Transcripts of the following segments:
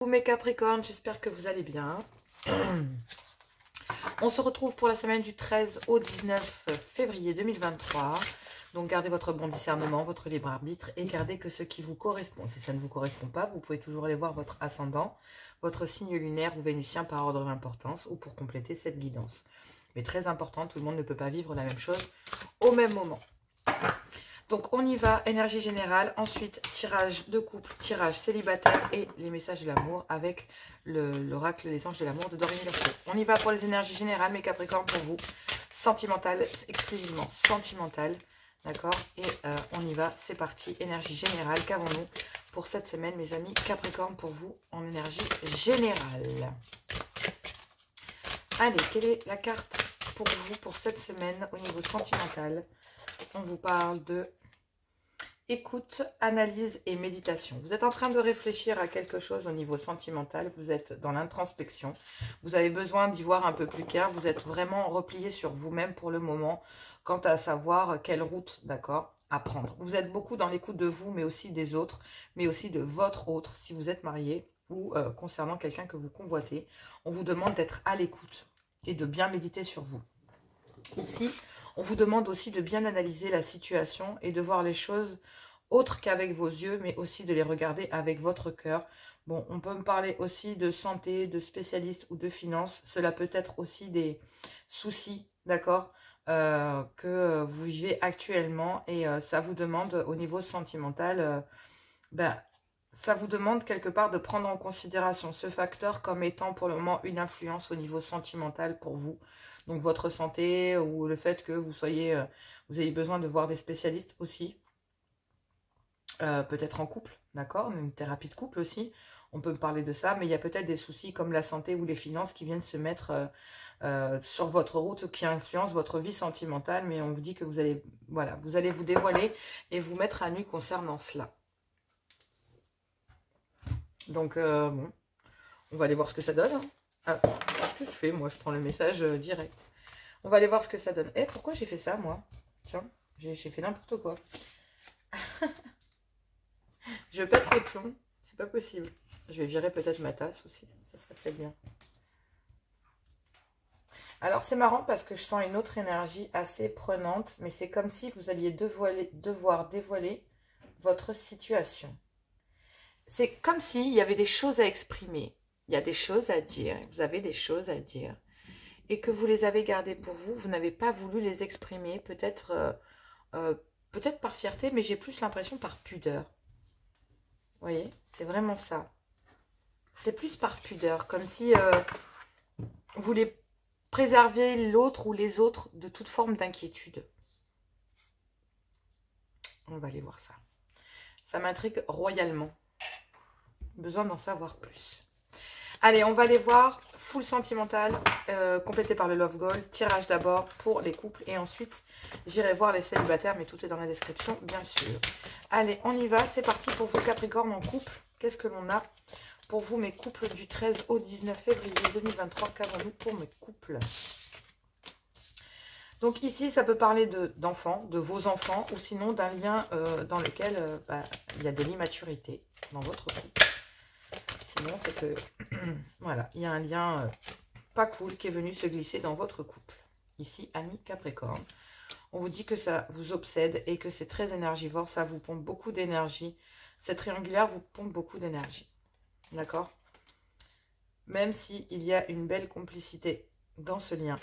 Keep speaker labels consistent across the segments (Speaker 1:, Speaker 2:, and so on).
Speaker 1: Coucou mes Capricornes, j'espère que vous allez bien. On se retrouve pour la semaine du 13 au 19 février 2023. Donc gardez votre bon discernement, votre libre arbitre et gardez que ce qui vous correspond. Si ça ne vous correspond pas, vous pouvez toujours aller voir votre ascendant, votre signe lunaire ou vénusien par ordre d'importance ou pour compléter cette guidance. Mais très important, tout le monde ne peut pas vivre la même chose au même moment. Donc on y va, énergie générale, ensuite tirage de couple, tirage célibataire et les messages de l'amour avec l'oracle Les Anges de l'amour de Doreen Virtue. On y va pour les énergies générales, mes Capricornes, pour vous, sentimentale, exclusivement sentimentale, d'accord? Et on y va, c'est parti, énergie générale, qu'avons-nous pour cette semaine, mes amis Capricornes, pour vous, en énergie générale? Allez, quelle est la carte pour vous, pour cette semaine, au niveau sentimental? On vous parle de écoute, analyse et méditation. Vous êtes en train de réfléchir à quelque chose au niveau sentimental. Vous êtes dans l'introspection. Vous avez besoin d'y voir un peu plus clair. Vous êtes vraiment replié sur vous-même pour le moment quant à savoir quelle route, d'accord, à prendre. Vous êtes beaucoup dans l'écoute de vous, mais aussi des autres, mais aussi de votre autre, si vous êtes marié ou concernant quelqu'un que vous convoitez. On vous demande d'être à l'écoute et de bien méditer sur vous. Ici, on vous demande aussi de bien analyser la situation et de voir les choses autres qu'avec vos yeux, mais aussi de les regarder avec votre cœur. Bon, on peut me parler aussi de santé, de spécialistes ou de finances. Cela peut être aussi des soucis, d'accord, que vous vivez actuellement et ça vous demande au niveau sentimental, ça vous demande quelque part de prendre en considération ce facteur comme étant pour le moment une influence au niveau sentimental pour vous. Donc votre santé ou le fait que vous ayez besoin de voir des spécialistes aussi. Peut-être en couple, d'accord, une thérapie de couple aussi. On peut me parler de ça, mais il y a peut-être des soucis comme la santé ou les finances qui viennent se mettre sur votre route, qui influencent votre vie sentimentale. Mais on vous dit que vous allez, voilà, vous allez vous dévoiler et vous mettre à nu concernant cela. Donc, bon, on va aller voir ce que ça donne. Hein. Ah, qu'est-ce que je fais? Moi, je prends le message direct. On va aller voir ce que ça donne. Eh, pourquoi j'ai fait ça, moi? Tiens, j'ai fait n'importe quoi. Je pète les plombs. C'est pas possible. Je vais virer peut-être ma tasse aussi. Ça serait très bien. Alors, c'est marrant parce que je sens une autre énergie assez prenante. Mais c'est comme si vous alliez devoir dévoiler votre situation. C'est comme s'il y avait des choses à exprimer. Il y a des choses à dire. Vous avez des choses à dire. Et que vous les avez gardées pour vous. Vous n'avez pas voulu les exprimer. Peut-être peut-être par fierté, mais j'ai plus l'impression par pudeur. Vous voyez, c'est vraiment ça. C'est plus par pudeur, comme si vous voulez préserver l'autre ou les autres de toute forme d'inquiétude. On va aller voir ça. Ça m'intrigue royalement. Besoin d'en savoir plus. Allez, on va aller voir full sentimental, complété par le Love Gold. Tirage d'abord pour les couples et ensuite j'irai voir les célibataires, mais tout est dans la description, bien sûr. Allez, on y va, c'est parti pour vous Capricorne en couple. Qu'est-ce que l'on a pour vous, mes couples, du 13 au 19 février 2023? Qu'avons-nous pour mes couples? Donc ici, ça peut parler d'enfants, de vos enfants, ou sinon d'un lien dans lequel il y a de l'immaturité dans votre couple. Sinon, c'est que, voilà, il y a un lien pas cool qui est venu se glisser dans votre couple. Ici, amis Capricorne. On vous dit que ça vous obsède et que c'est très énergivore, ça vous pompe beaucoup d'énergie. Cette triangulaire vous pompe beaucoup d'énergie. D'accord? Même s'il y a une belle complicité dans ce lien,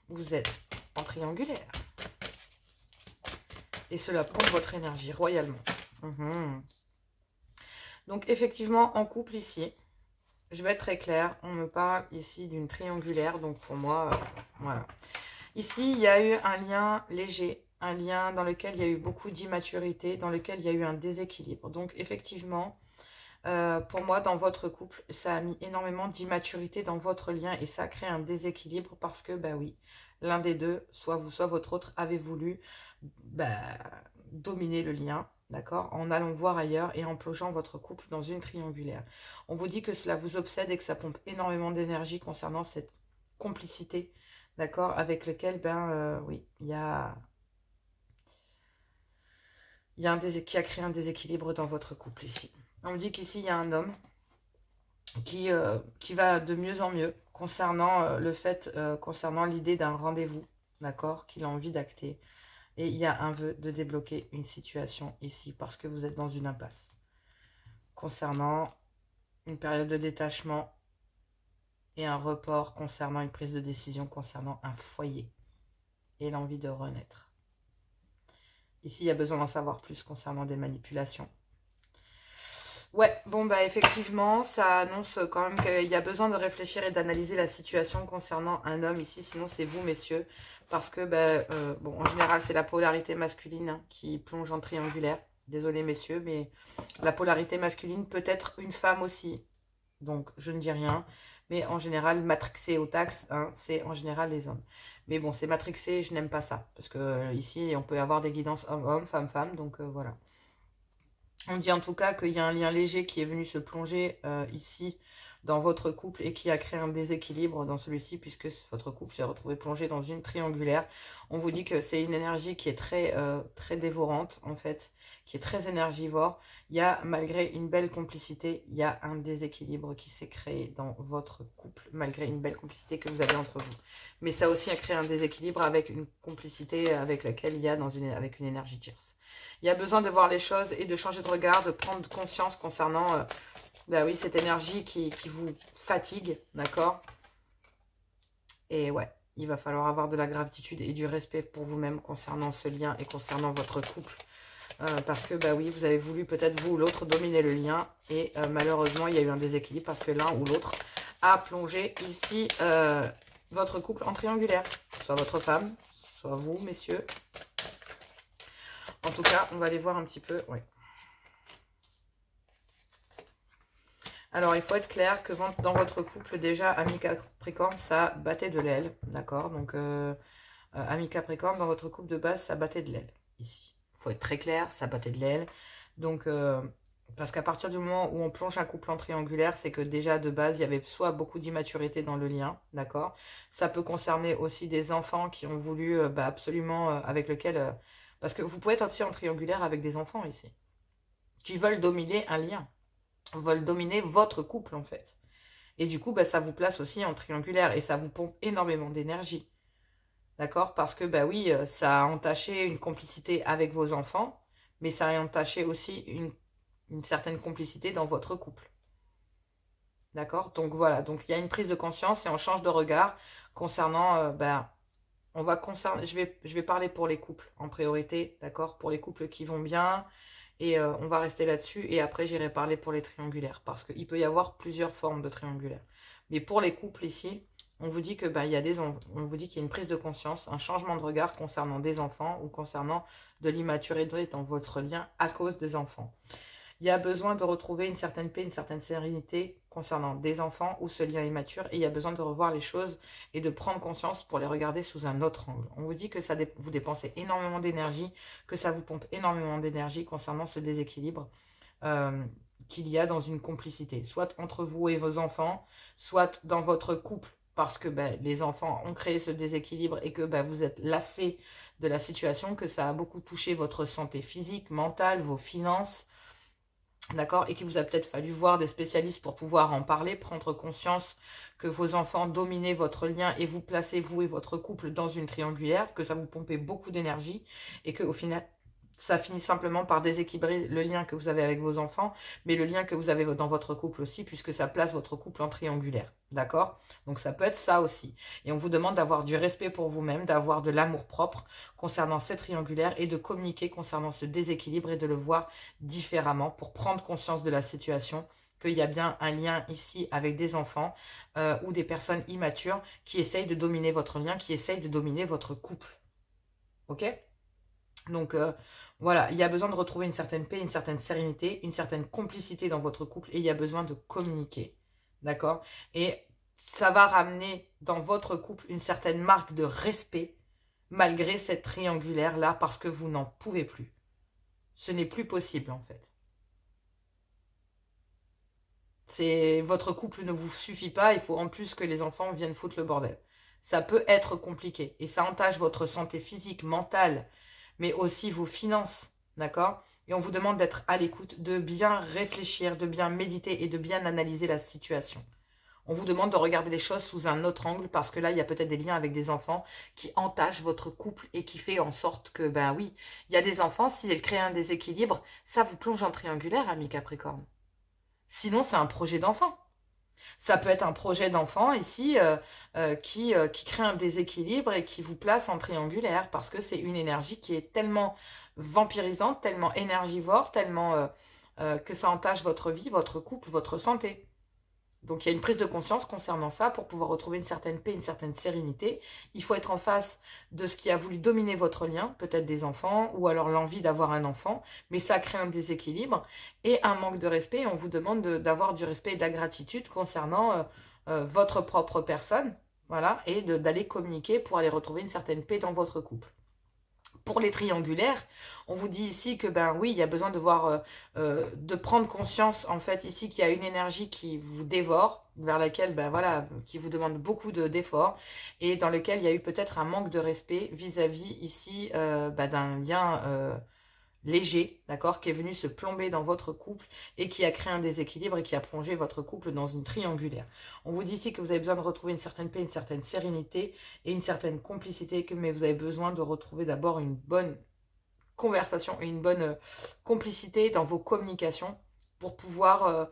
Speaker 1: vous êtes en triangulaire. Et cela pompe votre énergie royalement. Donc effectivement, en couple ici, je vais être très claire, on me parle ici d'une triangulaire, donc pour moi, voilà. Ici, il y a eu un lien léger, un lien dans lequel il y a eu beaucoup d'immaturité, dans lequel il y a eu un déséquilibre. Donc effectivement, pour moi, dans votre couple, ça a mis énormément d'immaturité dans votre lien et ça a créé un déséquilibre parce que, bah oui, l'un des deux, soit vous, soit votre autre, avait voulu dominer le lien, d'accord, en allant voir ailleurs et en plongeant votre couple dans une triangulaire. On vous dit que cela vous obsède et que ça pompe énormément d'énergie concernant cette complicité, d'accord, avec lequel, oui, il y a qui a créé un déséquilibre dans votre couple ici. On me dit qu'ici, il y a un homme qui va de mieux en mieux concernant concernant l'idée d'un rendez-vous, d'accord, qu'il a envie d'acter. Et il y a un vœu de débloquer une situation ici parce que vous êtes dans une impasse. Concernant une période de détachement et un report concernant une prise de décision, concernant un foyer et l'envie de renaître. Ici, il y a besoin d'en savoir plus concernant des manipulations. Ouais, bon, bah effectivement, ça annonce quand même qu'il y a besoin de réfléchir et d'analyser la situation concernant un homme ici, sinon c'est vous, messieurs, parce que, bon, en général, c'est la polarité masculine hein, qui plonge en triangulaire. Désolé, messieurs, mais la polarité masculine peut être une femme aussi, donc je ne dis rien, mais en général, matrixé au taxe, hein, c'est en général les hommes. Mais bon, c'est matrixé, je n'aime pas ça, parce que ici, on peut avoir des guidances homme-homme, femme-femme, donc voilà. On dit en tout cas qu'il y a un lien léger qui est venu se plonger ici dans votre couple et qui a créé un déséquilibre dans celui-ci puisque votre couple s'est retrouvé plongé dans une triangulaire. On vous dit que c'est une énergie qui est très dévorante en fait, qui est très énergivore. Il y a, malgré une belle complicité, il y a un déséquilibre qui s'est créé dans votre couple, malgré une belle complicité que vous avez entre vous. Mais ça aussi a créé un déséquilibre avec une complicité avec laquelle il y a avec une énergie tierce. Il y a besoin de voir les choses et de changer de regard, de prendre conscience concernant oui, cette énergie qui vous fatigue, d'accord? Et ouais, il va falloir avoir de la gratitude et du respect pour vous-même concernant ce lien et concernant votre couple. Parce que, oui, vous avez voulu peut-être vous ou l'autre dominer le lien et malheureusement, il y a eu un déséquilibre parce que l'un ou l'autre a plongé ici votre couple en triangulaire. Soit votre femme, soit vous, messieurs. En tout cas, on va aller voir un petit peu. Ouais. Alors, il faut être clair que dans votre couple, déjà, Ami Capricorne, ça battait de l'aile. D'accord? Donc, Ami Capricorne, dans votre couple de base, ça battait de l'aile. Ici. Il faut être très clair, ça battait de l'aile. Donc, parce qu'à partir du moment où on plonge un couple en triangulaire, c'est que déjà, de base, il y avait soit beaucoup d'immaturité dans le lien. D'accord? Ça peut concerner aussi des enfants qui ont voulu, absolument, avec lequel... parce que vous pouvez être aussi en triangulaire avec des enfants ici, qui veulent dominer un lien, veulent dominer votre couple en fait. Et du coup, ça vous place aussi en triangulaire et ça vous pompe énormément d'énergie. D'accord? Parce que, oui, ça a entaché une complicité avec vos enfants, mais ça a entaché aussi une certaine complicité dans votre couple. D'accord? Donc voilà, donc il y a une prise de conscience et on change de regard concernant... je vais parler pour les couples en priorité, d'accord? Pour les couples qui vont bien. Et on va rester là-dessus. Et après, j'irai parler pour les triangulaires. Parce qu'il peut y avoir plusieurs formes de triangulaires. Mais pour les couples ici, on vous dit que on vous dit qu'il y a une prise de conscience, un changement de regard concernant des enfants ou concernant de l'immaturité dans votre lien à cause des enfants. Il y a besoin de retrouver une certaine paix, une certaine sérénité concernant des enfants où ce lien est mature et il y a besoin de revoir les choses et de prendre conscience pour les regarder sous un autre angle. On vous dit que vous dépensez énormément d'énergie, que ça vous pompe énormément d'énergie concernant ce déséquilibre qu'il y a dans une complicité, soit entre vous et vos enfants, soit dans votre couple parce que les enfants ont créé ce déséquilibre et que vous êtes lassé de la situation, que ça a beaucoup touché votre santé physique, mentale, vos finances. D'accord? Et qu'il vous a peut-être fallu voir des spécialistes pour pouvoir en parler, prendre conscience que vos enfants dominaient votre lien et vous placez, vous et votre couple, dans une triangulaire, que ça vous pompait beaucoup d'énergie et qu'au final, ça finit simplement par déséquilibrer le lien que vous avez avec vos enfants, mais le lien que vous avez dans votre couple aussi, puisque ça place votre couple en triangulaire. D'accord? Donc ça peut être ça aussi. Et on vous demande d'avoir du respect pour vous-même, d'avoir de l'amour-propre concernant cette triangulaire et de communiquer concernant ce déséquilibre et de le voir différemment pour prendre conscience de la situation, qu'il y a bien un lien ici avec des enfants ou des personnes immatures qui essayent de dominer votre lien, qui essayent de dominer votre couple. Ok? Donc voilà, il y a besoin de retrouver une certaine paix, une certaine sérénité, une certaine complicité dans votre couple et il y a besoin de communiquer. D'accord? Et ça va ramener dans votre couple une certaine marque de respect malgré cette triangulaire-là parce que vous n'en pouvez plus. Ce n'est plus possible en fait. Votre couple ne vous suffit pas, il faut en plus que les enfants viennent foutre le bordel. Ça peut être compliqué et ça entache votre santé physique, mentale, mais aussi vos finances. d'accord? Et on vous demande d'être à l'écoute, de bien réfléchir, de bien méditer et de bien analyser la situation. On vous demande de regarder les choses sous un autre angle parce que là, il y a peut-être des liens avec des enfants qui entachent votre couple et qui fait en sorte que, ben oui, il y a des enfants, si elles créent un déséquilibre, ça vous plonge en triangulaire, ami Capricorne. Sinon, c'est un projet d'enfant. Ça peut être un projet d'enfant ici qui crée un déséquilibre et qui vous place en triangulaire parce que c'est une énergie qui est tellement vampirisante, tellement énergivore, tellement que ça entache votre vie, votre couple, votre santé. Donc il y a une prise de conscience concernant ça pour pouvoir retrouver une certaine paix, une certaine sérénité. Il faut être en face de ce qui a voulu dominer votre lien, peut-être des enfants ou alors l'envie d'avoir un enfant, mais ça crée un déséquilibre et un manque de respect. On vous demande d'avoir du respect et de la gratitude concernant votre propre personne, voilà, et d'aller communiquer pour aller retrouver une certaine paix dans votre couple. Pour les triangulaires, on vous dit ici que ben oui, il y a besoin de voir, de prendre conscience en fait ici qu'il y a une énergie qui vous dévore, vers laquelle ben voilà, qui vous demande beaucoup d'efforts et dans lequel il y a eu peut-être un manque de respect vis-à-vis ici ben, d'un lien léger, d'accord, qui est venu se plomber dans votre couple et qui a créé un déséquilibre et qui a plongé votre couple dans une triangulaire. On vous dit ici que vous avez besoin de retrouver une certaine paix, une certaine sérénité et une certaine complicité, mais vous avez besoin de retrouver d'abord une bonne conversation et une bonne complicité dans vos communications pour pouvoir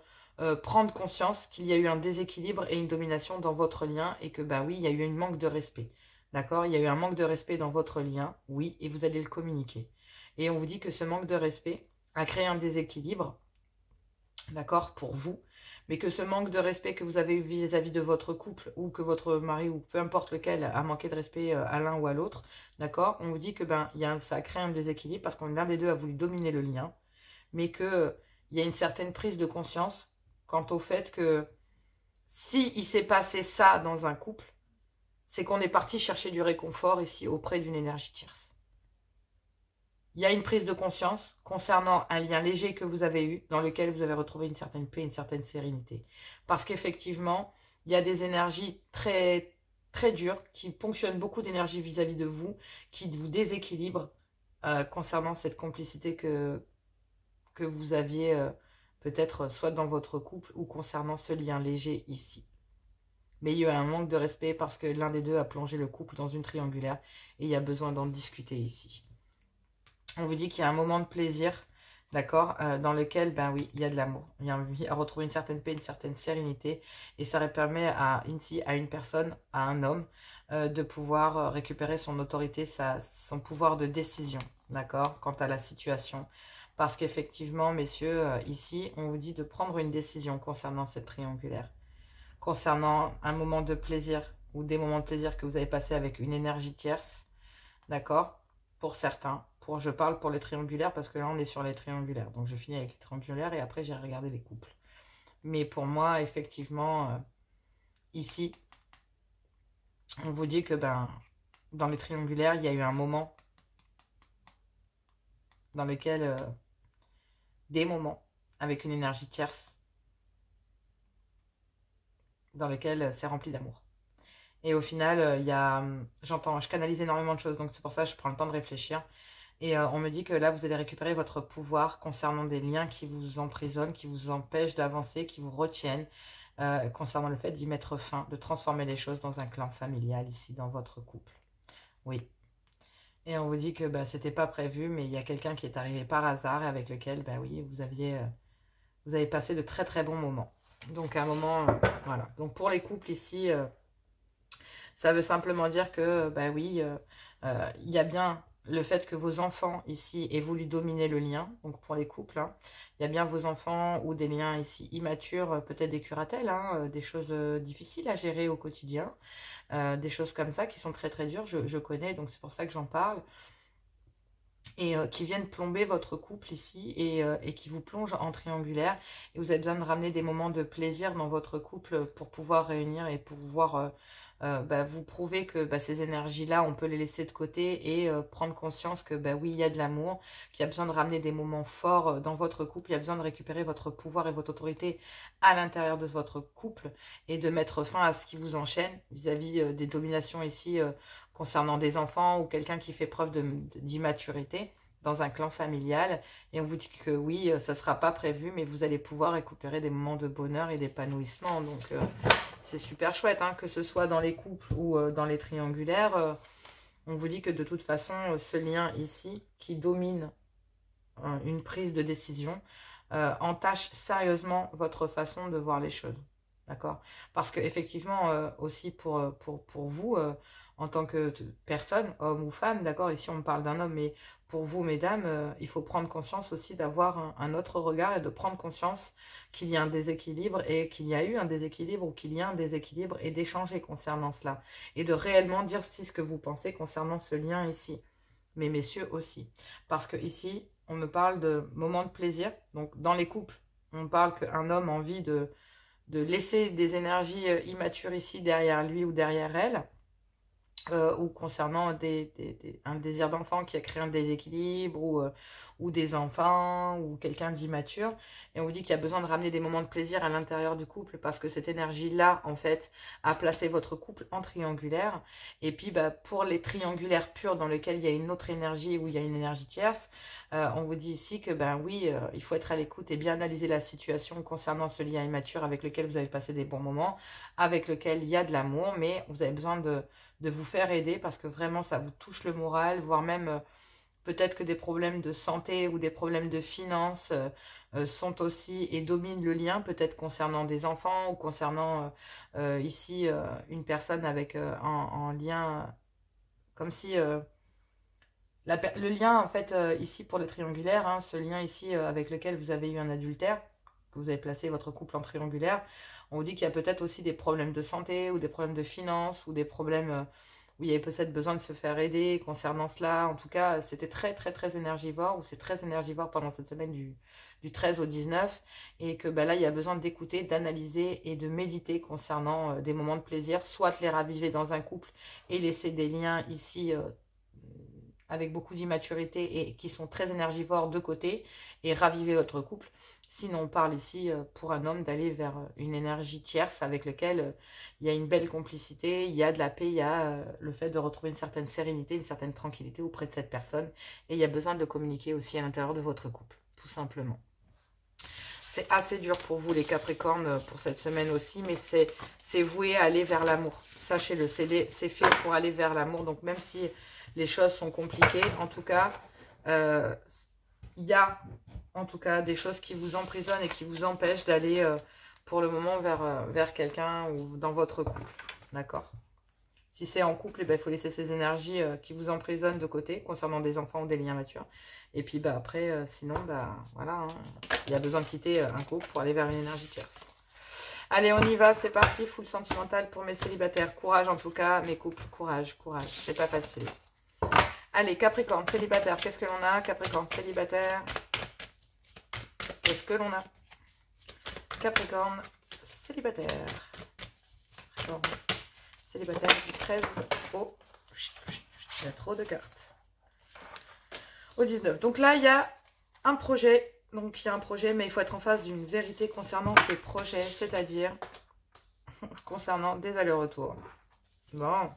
Speaker 1: prendre conscience qu'il y a eu un déséquilibre et une domination dans votre lien et que, ben oui, il y a eu un manque de respect. D'accord? Il y a eu un manque de respect dans votre lien, oui, et vous allez le communiquer. Et on vous dit que ce manque de respect a créé un déséquilibre, d'accord, pour vous, mais que ce manque de respect que vous avez eu vis-à-vis de votre couple ou que votre mari ou peu importe lequel a manqué de respect à l'un ou à l'autre, d'accord, on vous dit que ben, ça a créé un déséquilibre parce que l'un des deux a voulu dominer le lien, mais qu'il y a une certaine prise de conscience quant au fait que si il s'est passé ça dans un couple, c'est qu'on est parti chercher du réconfort ici auprès d'une énergie tierce. Il y a une prise de conscience concernant un lien léger que vous avez eu, dans lequel vous avez retrouvé une certaine paix, une certaine sérénité. Parce qu'effectivement, il y a des énergies très, très dures qui ponctionnent beaucoup d'énergie vis-à-vis de vous, qui vous déséquilibrent concernant cette complicité que vous aviez peut-être soit dans votre couple ou concernant ce lien léger ici. Mais il y a eu un manque de respect parce que l'un des deux a plongé le couple dans une triangulaire et il y a besoin d'en discuter ici. On vous dit qu'il y a un moment de plaisir, d'accord, dans lequel, ben oui, il y a de l'amour. Il y a envie à retrouver une certaine paix, une certaine sérénité. Et ça permet à une personne, à un homme, de pouvoir récupérer son autorité, son pouvoir de décision, d'accord, quant à la situation. Parce qu'effectivement, messieurs, ici, on vous dit de prendre une décision concernant cette triangulaire. Concernant un moment de plaisir ou des moments de plaisir que vous avez passé avec une énergie tierce, d'accord, pour certains. Je parle pour les triangulaires parce que là, on est sur les triangulaires. Donc, je finis avec les triangulaires et après, j'ai regardé les couples. Mais pour moi, effectivement, ici, on vous dit que ben, dans les triangulaires, il y a eu un moment dans lequel, des moments avec une énergie tierce, dans lequel c'est rempli d'amour. Et au final, je canalise énormément de choses, donc c'est pour ça que je prends le temps de réfléchir. Et on me dit que là, vous allez récupérer votre pouvoir concernant des liens qui vous emprisonnent, qui vous empêchent d'avancer, qui vous retiennent, concernant le fait d'y mettre fin, de transformer les choses dans un clan familial ici, dans votre couple. Oui. Et on vous dit que bah, c'était pas prévu, mais il y a quelqu'un qui est arrivé par hasard et avec lequel, bah oui, vous avez passé de très très bons moments. Donc un moment, voilà. Donc pour les couples ici, ça veut simplement dire que, bah oui, il y a bien le fait que vos enfants ici aient voulu dominer le lien, donc pour les couples, hein, il y a bien vos enfants ou des liens ici immatures, peut-être des curatelles, hein, des choses difficiles à gérer au quotidien, des choses comme ça qui sont très très dures, je connais, donc c'est pour ça que j'en parle, et qui viennent plomber votre couple ici et qui vous plongent en triangulaire. Et vous avez besoin de ramener des moments de plaisir dans votre couple pour pouvoir réunir et pour pouvoir vous prouver que ces énergies-là, on peut les laisser de côté et prendre conscience que oui, il y a de l'amour, qu'il y a besoin de ramener des moments forts dans votre couple, il y a besoin de récupérer votre pouvoir et votre autorité à l'intérieur de votre couple et de mettre fin à ce qui vous enchaîne vis-à-vis des dominations ici concernant des enfants ou quelqu'un qui fait preuve d'immaturité, dans un clan familial. Et on vous dit que oui, ça ne sera pas prévu, mais vous allez pouvoir récupérer des moments de bonheur et d'épanouissement. Donc, c'est super chouette, hein, que ce soit dans les couples ou dans les triangulaires. On vous dit que de toute façon, ce lien ici qui domine une prise de décision entache sérieusement votre façon de voir les choses. D'accord? Parce que effectivement, aussi pour vous, en tant que personne, homme ou femme, d'accord? Ici, on parle d'un homme, mais pour vous, mesdames, il faut prendre conscience aussi d'avoir un autre regard et de prendre conscience qu'il y a un déséquilibre et qu'il y a eu un déséquilibre ou qu'il y a un déséquilibre et d'échanger concernant cela. Et de réellement dire aussi ce que vous pensez concernant ce lien ici. Mais messieurs aussi. Parce que ici, on me parle de moments de plaisir. Donc, dans les couples, on parle qu'un homme a envie de laisser des énergies immatures ici derrière lui ou derrière elle, ou concernant un désir d'enfant qui a créé un déséquilibre, ou des enfants, ou quelqu'un d'immature. Et on vous dit qu'il y a besoin de ramener des moments de plaisir à l'intérieur du couple, parce que cette énergie-là, en fait, a placé votre couple en triangulaire. Et puis, bah, pour les triangulaires purs dans lesquels il y a une autre énergie, où il y a une énergie tierce, on vous dit ici que, ben oui, il faut être à l'écoute et bien analyser la situation concernant ce lien immature avec lequel vous avez passé des bons moments, avec lequel il y a de l'amour, mais vous avez besoin de vous faire aider parce que vraiment ça vous touche le moral, voire même peut-être que des problèmes de santé ou des problèmes de finances sont aussi et dominent le lien, peut-être concernant des enfants ou concernant ici une personne avec en lien, comme si le lien en fait ici pour le triangulaire, hein, ce lien ici avec lequel vous avez eu un adultère, que vous avez placé votre couple en triangulaire, on vous dit qu'il y a peut-être aussi des problèmes de santé ou des problèmes de finances ou des problèmes où il y avait peut-être besoin de se faire aider concernant cela. En tout cas, c'était très, très, très énergivore, ou c'est très énergivore pendant cette semaine du 13 au 19, et que bah, là, il y a besoin d'écouter, d'analyser et de méditer concernant des moments de plaisir, soit les raviver dans un couple et laisser des liens ici avec beaucoup d'immaturité et qui sont très énergivores de côté, et raviver votre couple. Sinon, on parle ici pour un homme d'aller vers une énergie tierce avec laquelle il y a une belle complicité, il y a de la paix, il y a le fait de retrouver une certaine sérénité, une certaine tranquillité auprès de cette personne. Et il y a besoin de le communiquer aussi à l'intérieur de votre couple, tout simplement. C'est assez dur pour vous, les Capricornes, pour cette semaine aussi, mais c'est voué à aller vers l'amour. Sachez-le, c'est fait pour aller vers l'amour. Donc, même si les choses sont compliquées, en tout cas, il y a en tout cas des choses qui vous emprisonnent et qui vous empêchent d'aller pour le moment vers quelqu'un ou dans votre couple. D'accord? Si c'est en couple, eh ben, il faut laisser ces énergies qui vous emprisonnent de côté concernant des enfants ou des liens matures. Et puis bah, après, sinon, bah, voilà, hein, il y a besoin de quitter un couple pour aller vers une énergie tierce. Allez, on y va, c'est parti, full sentimental pour mes célibataires. Courage en tout cas, mes couples, courage, courage, c'est pas facile. Allez, Capricorne, célibataire, qu'est-ce que l'on a? Capricorne, célibataire, qu'est-ce que l'on a? Capricorne, célibataire. Capricorne, célibataire du 13 au... Il y a trop de cartes. Au 19. Donc là, il y a un projet. Donc, il y a un projet, mais il faut être en face d'une vérité concernant ces projets, c'est-à-dire concernant des allers-retours. Bon.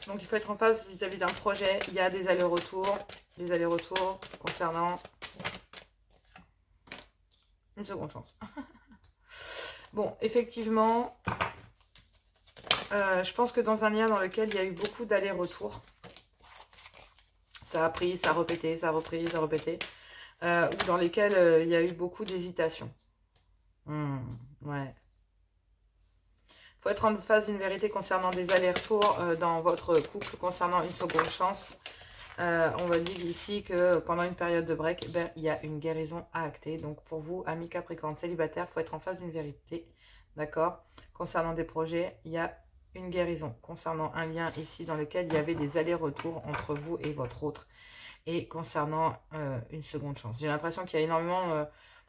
Speaker 1: Donc, il faut être en face vis-à-vis d'un projet. Il y a des allers-retours concernant une seconde chance. Bon, effectivement, je pense que dans un lien dans lequel il y a eu beaucoup d'allers-retours, ça a pris, ça a répété, ça a repris, ça a répété, ou dans lesquels il y a eu beaucoup d'hésitation. Ouais. Il faut être en face d'une vérité concernant des allers-retours dans votre couple, concernant une seconde chance. On va dire ici que pendant une période de break, ben, il y a une guérison à acter. Donc pour vous, amis Capricorne célibataires, il faut être en face d'une vérité. D'accord? Concernant des projets, il y a une guérison. Concernant un lien ici dans lequel il y avait des allers-retours entre vous et votre autre. Et concernant une seconde chance. J'ai l'impression qu'il y a énormément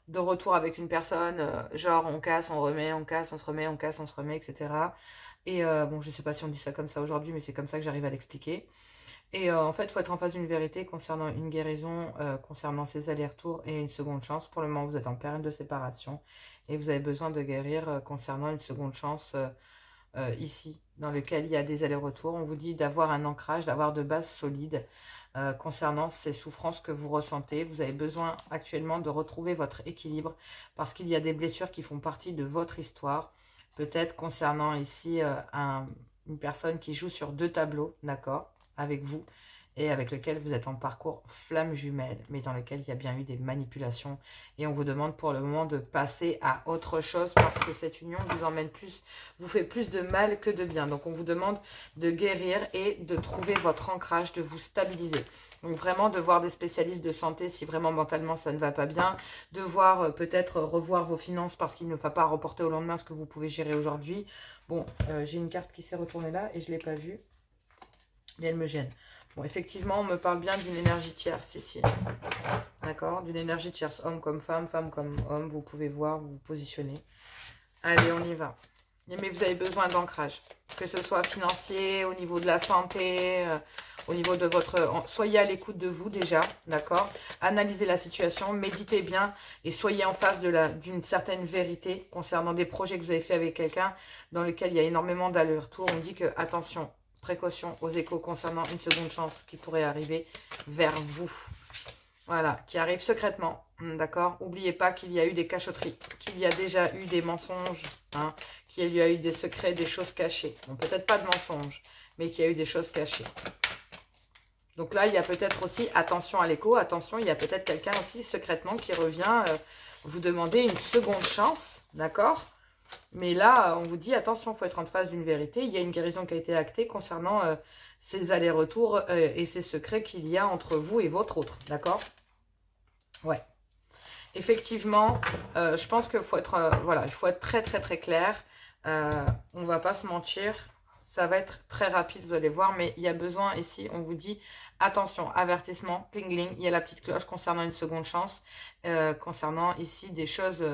Speaker 1: de retours avec une personne. Genre on casse, on remet, on casse, on se remet, on casse, on se remet, etc. Et bon, je ne sais pas si on dit ça comme ça aujourd'hui, mais c'est comme ça que j'arrive à l'expliquer. Et en fait, il faut être en face d'une vérité concernant une guérison, concernant ces allers-retours et une seconde chance. Pour le moment, vous êtes en période de séparation et vous avez besoin de guérir concernant une seconde chance ici, dans lequel il y a des allers-retours. On vous dit d'avoir un ancrage, d'avoir de bases solides concernant ces souffrances que vous ressentez. Vous avez besoin actuellement de retrouver votre équilibre parce qu'il y a des blessures qui font partie de votre histoire. Peut-être concernant ici une personne qui joue sur 2 tableaux, d'accord, avec vous, et avec lequel vous êtes en parcours flamme jumelle, mais dans lequel il y a bien eu des manipulations. Et on vous demande pour le moment de passer à autre chose parce que cette union vous emmène plus, vous fait plus de mal que de bien. Donc on vous demande de guérir et de trouver votre ancrage, de vous stabiliser. Donc vraiment de voir des spécialistes de santé si vraiment mentalement ça ne va pas bien, de voir peut-être revoir vos finances parce qu'il ne va pas reporter au lendemain ce que vous pouvez gérer aujourd'hui. Bon, j'ai une carte qui s'est retournée là et je ne l'ai pas vue. Et elle me gêne. Bon, effectivement, on me parle bien d'une énergie tierce ici. D'accord? D'une énergie tierce. Homme comme femme, femme comme homme. Vous pouvez voir, vous vous positionnez. Allez, on y va. Mais vous avez besoin d'ancrage. Que ce soit financier, au niveau de la santé, au niveau de votre... Soyez à l'écoute de vous déjà, d'accord? Analysez la situation, méditez bien et soyez en face d'une certaine vérité concernant des projets que vous avez fait avec quelqu'un dans lequel il y a énormément d'allers-retours. On dit que, attention, précaution aux échos concernant une seconde chance qui pourrait arriver vers vous. Voilà, qui arrive secrètement, d'accord? N'oubliez pas qu'il y a eu des cachotteries, qu'il y a déjà eu des mensonges, hein, qu'il y a eu des secrets, des choses cachées. Bon, peut-être pas de mensonges, mais qu'il y a eu des choses cachées. Donc là, il y a peut-être aussi, attention à l'écho, attention, il y a peut-être quelqu'un aussi secrètement qui revient vous demander une seconde chance, d'accord? Mais là, on vous dit, attention, il faut être en face d'une vérité. Il y a une guérison qui a été actée concernant ces allers-retours et ces secrets qu'il y a entre vous et votre autre. D'accord? Ouais. Effectivement, je pense qu'il faut être, voilà, il faut être très, très, très clair. On ne va pas se mentir. Ça va être très rapide, vous allez voir. Mais il y a besoin ici, on vous dit, attention, avertissement, cling, cling. Il y a la petite cloche concernant une seconde chance. Concernant ici des choses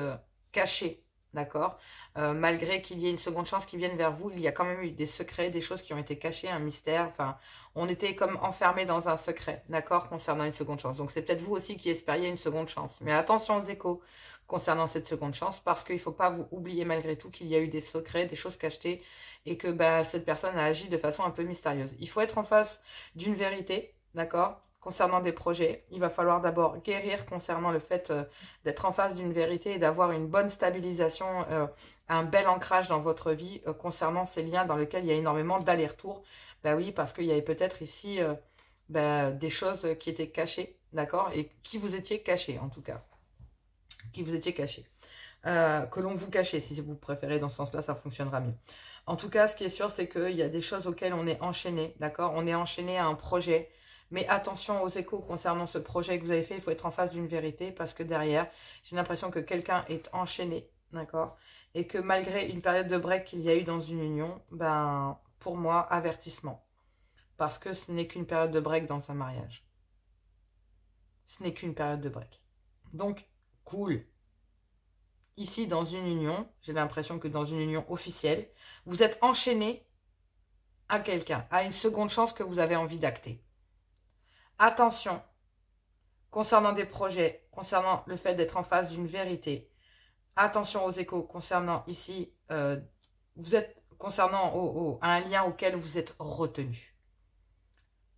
Speaker 1: cachées. D'accord? Malgré qu'il y ait une seconde chance qui vienne vers vous, il y a quand même eu des secrets, des choses qui ont été cachées, un mystère. Enfin, on était comme enfermés dans un secret, d'accord? Concernant une seconde chance. Donc, c'est peut-être vous aussi qui espériez une seconde chance. Mais attention aux échos concernant cette seconde chance parce qu'il ne faut pas vous oublier malgré tout qu'il y a eu des secrets, des choses cachées et que cette personne a agi de façon un peu mystérieuse. Il faut être en face d'une vérité, d'accord? Concernant des projets, il va falloir d'abord guérir concernant le fait d'être en face d'une vérité et d'avoir une bonne stabilisation, un bel ancrage dans votre vie concernant ces liens dans lesquels il y a énormément d'allers-retours. Ben oui, parce qu'il y avait peut-être ici des choses qui étaient cachées, d'accord? Et qui vous étiez cachées en tout cas. Qui vous étiez cachées. Que l'on vous cachait, si vous préférez, dans ce sens-là, ça fonctionnera mieux. En tout cas, ce qui est sûr, c'est qu'il y a des choses auxquelles on est enchaîné, d'accord? On est enchaîné à un projet. Mais attention aux échos concernant ce projet que vous avez fait. Il faut être en face d'une vérité parce que derrière, j'ai l'impression que quelqu'un est enchaîné, d'accord? Et que malgré une période de break qu'il y a eu dans une union, pour moi, avertissement. Parce que ce n'est qu'une période de break dans un mariage. Ce n'est qu'une période de break. Donc, cool. Ici, dans une union, j'ai l'impression que dans une union officielle, vous êtes enchaîné à quelqu'un, à une seconde chance que vous avez envie d'acter. Attention, concernant des projets, concernant le fait d'être en face d'une vérité, attention aux échos concernant ici, vous êtes concernant un lien auquel vous êtes retenu.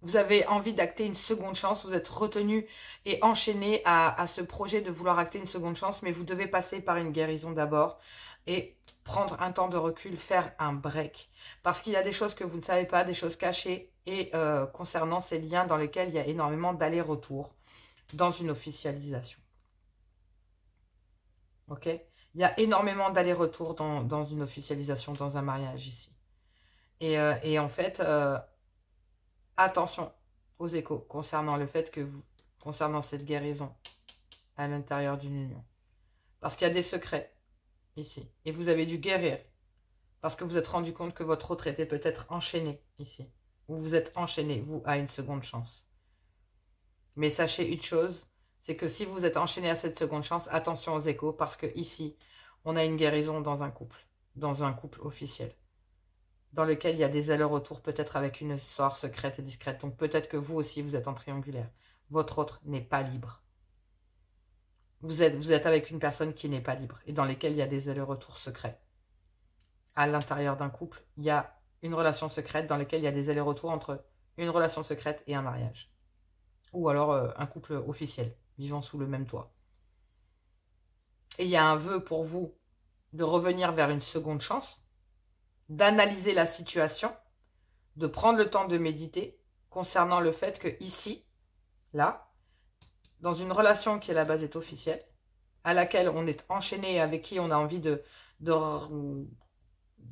Speaker 1: Vous avez envie d'acter une seconde chance, vous êtes retenu et enchaîné à ce projet de vouloir acter une seconde chance, mais vous devez passer par une guérison d'abord et prendre un temps de recul, faire un break. Parce qu'il y a des choses que vous ne savez pas, des choses cachées, et concernant ces liens dans lesquels il y a énormément d'allers-retours dans une officialisation. Ok? Il y a énormément d'allers-retours dans une officialisation, dans un mariage ici. Et en fait, attention aux échos concernant le fait que vous, concernant cette guérison à l'intérieur d'une union. Parce qu'il y a des secrets ici. Et vous avez dû guérir. Parce que vous êtes rendu compte que votre autre était peut-être enchaîné ici. Ou vous êtes enchaîné, vous, à une seconde chance. Mais sachez une chose, c'est que si vous êtes enchaîné à cette seconde chance, attention aux échos, parce que ici, on a une guérison dans un couple officiel, dans lequel il y a des allers-retours, peut-être avec une histoire secrète et discrète. Donc peut-être que vous aussi, vous êtes en triangulaire. Votre autre n'est pas libre. Vous êtes avec une personne qui n'est pas libre et dans lesquelles il y a des allers-retours secrets. à l'intérieur d'un couple, il y a une relation secrète dans laquelle il y a des allers-retours entre une relation secrète et un mariage. Ou alors un couple officiel, vivant sous le même toit. Et il y a un vœu pour vous de revenir vers une seconde chance, d'analyser la situation, de prendre le temps de méditer concernant le fait que ici, là, dans une relation qui à la base est officielle, à laquelle on est enchaîné et avec qui on a envie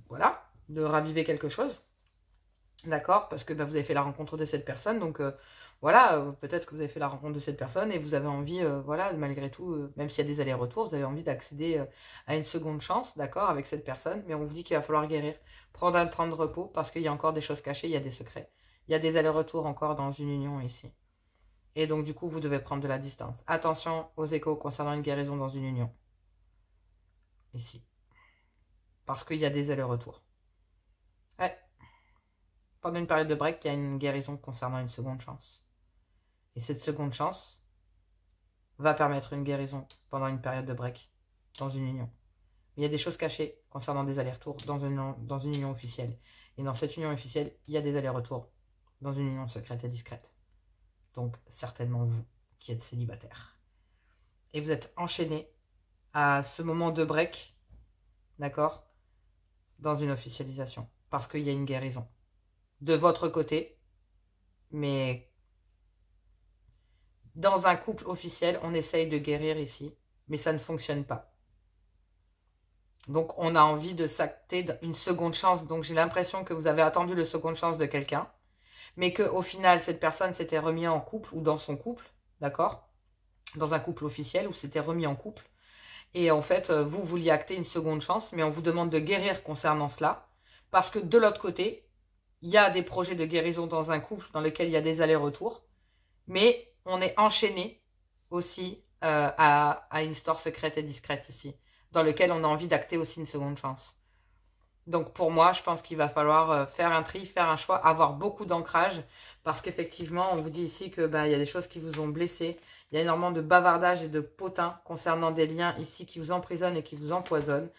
Speaker 1: voilà, de raviver quelque chose, d'accord, parce que vous avez fait la rencontre de cette personne, donc voilà, peut-être que vous avez fait la rencontre de cette personne et vous avez envie, voilà, malgré tout, même s'il y a des allers-retours, vous avez envie d'accéder à une seconde chance, d'accord, avec cette personne, mais on vous dit qu'il va falloir guérir, prendre un temps de repos, parce qu'il y a encore des choses cachées, il y a des secrets, il y a des allers-retours encore dans une union ici. Et donc du coup, vous devez prendre de la distance. Attention aux échos concernant une guérison dans une union, ici, parce qu'il y a des allers-retours. Ouais. Pendant une période de break, il y a une guérison concernant une seconde chance. Et cette seconde chance va permettre une guérison pendant une période de break dans une union. Mais il y a des choses cachées concernant des allers-retours dans une union officielle. Et dans cette union officielle, il y a des allers-retours dans une union secrète et discrète. Donc certainement vous qui êtes célibataire. Et vous êtes enchaîné à ce moment de break, d'accord, dans une officialisation. Parce qu'il y a une guérison. De votre côté, mais dans un couple officiel, on essaye de guérir ici, mais ça ne fonctionne pas. Donc, on a envie de s'acter une seconde chance. Donc, j'ai l'impression que vous avez attendu la seconde chance de quelqu'un, mais qu'au final, cette personne s'était remise en couple ou dans son couple, d'accord, dans un couple officiel ou s'était remis en couple. Et en fait, vous vouliez acter une seconde chance, mais on vous demande de guérir concernant cela, parce que de l'autre côté, il y a des projets de guérison dans un couple dans lequel il y a des allers-retours, mais on est enchaîné aussi à une histoire secrète et discrète ici, dans lequel on a envie d'acter aussi une seconde chance. Donc pour moi, je pense qu'il va falloir faire un tri, faire un choix, avoir beaucoup d'ancrage, parce qu'effectivement, on vous dit ici que il y a des choses qui vous ont blessé, il y a énormément de bavardage et de potin concernant des liens ici qui vous emprisonnent et qui vous empoisonnent,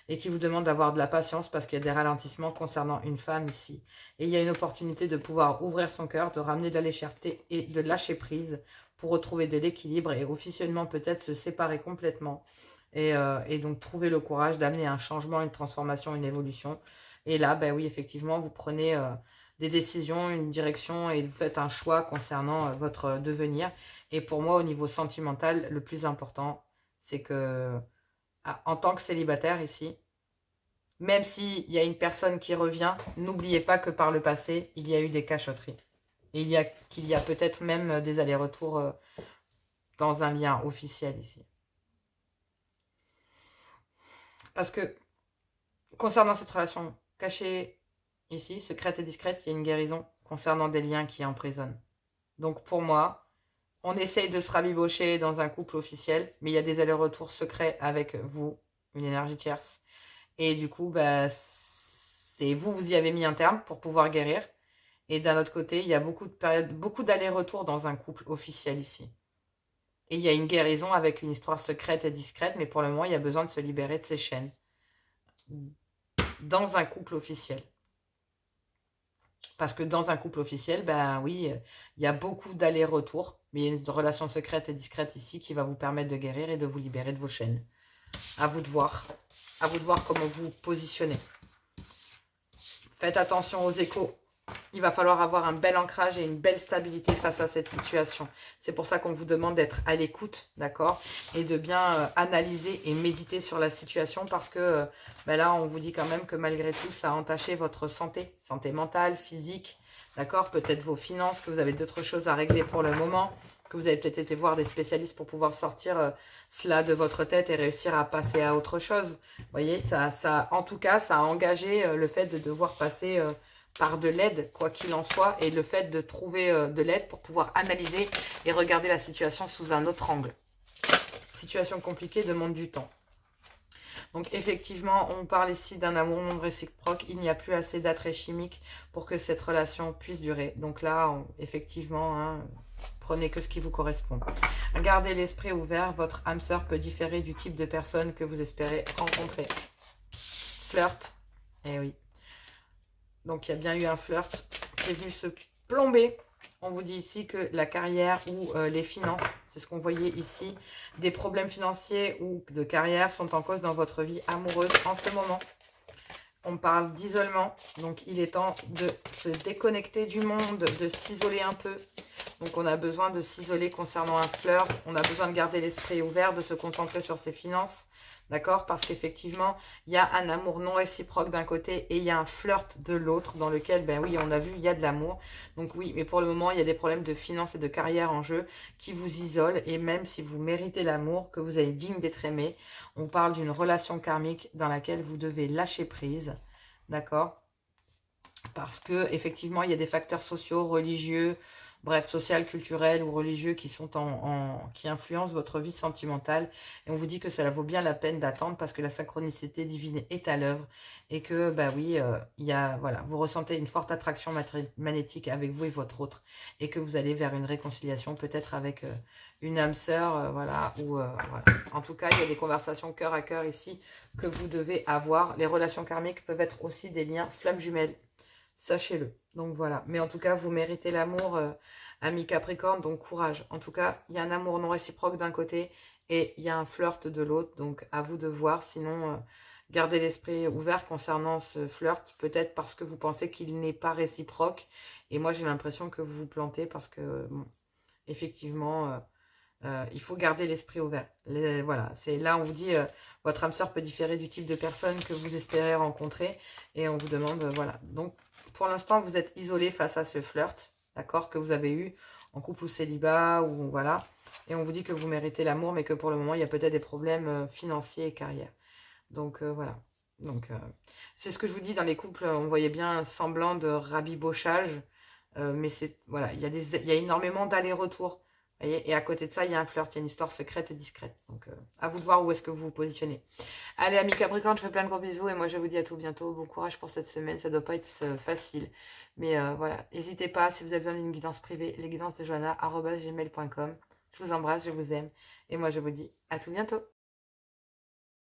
Speaker 1: et qui vous demandent d'avoir de la patience parce qu'il y a des ralentissements concernant une femme ici. Et il y a une opportunité de pouvoir ouvrir son cœur, de ramener de la légèreté et de lâcher prise pour retrouver de l'équilibre et officiellement peut-être se séparer complètement. Et donc trouver le courage d'amener un changement, une transformation, une évolution. Et là, oui, effectivement, vous prenez des décisions, une direction et vous faites un choix concernant votre devenir. Et pour moi, au niveau sentimental, le plus important, c'est que en tant que célibataire ici, même s'il y a une personne qui revient, n'oubliez pas que par le passé, il y a eu des cachotteries. Et qu'il y a peut-être même des allers-retours dans un lien officiel ici. Parce que concernant cette relation cachée ici, secrète et discrète, il y a une guérison concernant des liens qui emprisonnent. Donc pour moi, on essaye de se rabibocher dans un couple officiel, mais il y a des allers-retours secrets avec vous, une énergie tierce. Et du coup, c'est vous y avez mis un terme pour pouvoir guérir. Et d'un autre côté, il y a beaucoup d'allers-retours dans un couple officiel ici. Et il y a une guérison avec une histoire secrète et discrète, mais pour le moment, il y a besoin de se libérer de ces chaînes. Dans un couple officiel. Parce que dans un couple officiel, oui, il y a beaucoup d'allers-retours, mais il y a une relation secrète et discrète ici qui va vous permettre de guérir et de vous libérer de vos chaînes. À vous de voir. À vous de voir comment vous positionnez. Faites attention aux échos. Il va falloir avoir un bel ancrage et une belle stabilité face à cette situation. C'est pour ça qu'on vous demande d'être à l'écoute, d'accord? Et de bien analyser et méditer sur la situation parce que là, on vous dit quand même que malgré tout, ça a entaché votre santé mentale, physique, d'accord? Peut-être vos finances, que vous avez d'autres choses à régler pour le moment, que vous avez peut-être été voir des spécialistes pour pouvoir sortir cela de votre tête et réussir à passer à autre chose. Vous voyez, en tout cas, ça a engagé le fait de devoir passer... par de l'aide, quoi qu'il en soit, et le fait de trouver de l'aide pour pouvoir analyser et regarder la situation sous un autre angle. Situation compliquée demande du temps. Donc effectivement, on parle ici d'un amour non réciproque. Il n'y a plus assez d'attrait chimique pour que cette relation puisse durer. Donc là, effectivement, prenez que ce qui vous correspond. Gardez l'esprit ouvert. Votre âme sœur peut différer du type de personne que vous espérez rencontrer. Flirt. Eh oui. Donc, il y a bien eu un flirt qui est venu se plomber. On vous dit ici que la carrière ou les finances, c'est ce qu'on voyait ici, des problèmes financiers ou de carrière sont en cause dans votre vie amoureuse en ce moment. On parle d'isolement, donc il est temps de se déconnecter du monde, de s'isoler un peu. Donc on a besoin de s'isoler concernant un flirt, on a besoin de garder l'esprit ouvert, de se concentrer sur ses finances, d'accord? Parce qu'effectivement, il y a un amour non réciproque d'un côté et il y a un flirt de l'autre dans lequel, ben oui, on a vu, il y a de l'amour. Donc oui, mais pour le moment, il y a des problèmes de finances et de carrière en jeu qui vous isolent. Et même si vous méritez l'amour, que vous êtes digne d'être aimé, on parle d'une relation karmique dans laquelle vous devez lâcher prise, d'accord? Parce que effectivement, il y a des facteurs sociaux, religieux, bref, social, culturel ou religieux qui sont qui influencent votre vie sentimentale. Et on vous dit que ça vaut bien la peine d'attendre parce que la synchronicité divine est à l'œuvre et que, bah oui, voilà, vous ressentez une forte attraction magnétique avec vous et votre autre et que vous allez vers une réconciliation peut-être avec une âme sœur, voilà, ou voilà. En tout cas, il y a des conversations cœur à cœur ici que vous devez avoir. Les relations karmiques peuvent être aussi des liens flammes jumelles. Sachez-le. Donc voilà. Mais en tout cas, vous méritez l'amour, ami Capricorne, donc courage. En tout cas, il y a un amour non réciproque d'un côté et il y a un flirt de l'autre. Donc à vous de voir. Sinon, gardez l'esprit ouvert concernant ce flirt. Peut-être parce que vous pensez qu'il n'est pas réciproque. Et moi, j'ai l'impression que vous vous plantez parce que, bon, effectivement... il faut garder l'esprit ouvert. Voilà, c'est là on vous dit votre âme sœur peut différer du type de personne que vous espérez rencontrer et on vous demande voilà. Donc pour l'instant vous êtes isolé face à ce flirt, d'accord, que vous avez eu en couple ou célibat ou voilà. Et on vous dit que vous méritez l'amour mais que pour le moment il y a peut-être des problèmes financiers et carrière. Donc voilà. Donc c'est ce que je vous dis dans les couples, on voyait bien un semblant de rabibochage, mais c'est voilà, il y a énormément d'allers-retours. Et à côté de ça, il y a un flirt, il y a une histoire secrète et discrète. Donc, à vous de voir où est-ce que vous vous positionnez. Allez, amis Capricorne, je fais plein de gros bisous et moi, je vous dis à tout bientôt. Bon courage pour cette semaine, ça ne doit pas être facile. Mais voilà, n'hésitez pas, si vous avez besoin d'une guidance privée, lesguidancesdejoanna@gmail.com. Je vous embrasse, je vous aime. Et moi, je vous dis à tout bientôt.